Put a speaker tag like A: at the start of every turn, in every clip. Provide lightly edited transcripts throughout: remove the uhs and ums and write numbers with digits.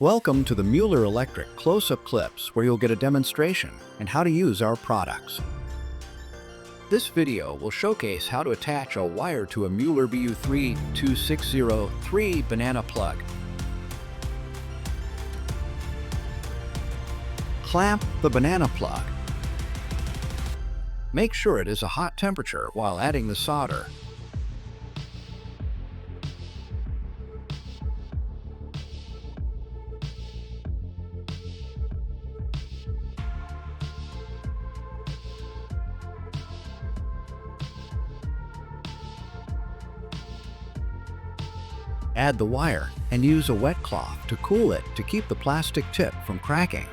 A: Welcome to the Mueller Electric Closeup Clips, where you'll get a demonstration and how to use our products. This video will showcase how to attach a wire to a Mueller BU32603 banana plug. Clamp the banana plug. Make sure it is a hot temperature while adding the solder. Add the wire and use a wet cloth to cool it to keep the plastic tip from cracking.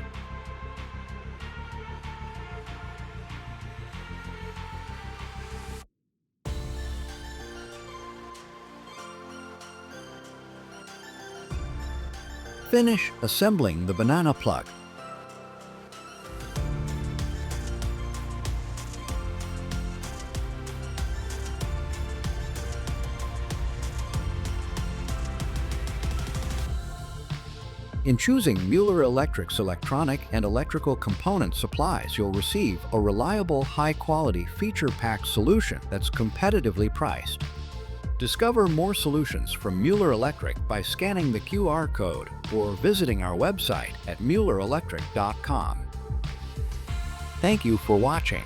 A: Finish assembling the banana plug. In choosing Mueller Electric's electronic and electrical component supplies, you'll receive a reliable, high-quality, feature-packed solution that's competitively priced. Discover more solutions from Mueller Electric by scanning the QR code or visiting our website at muellerelectric.com. Thank you for watching.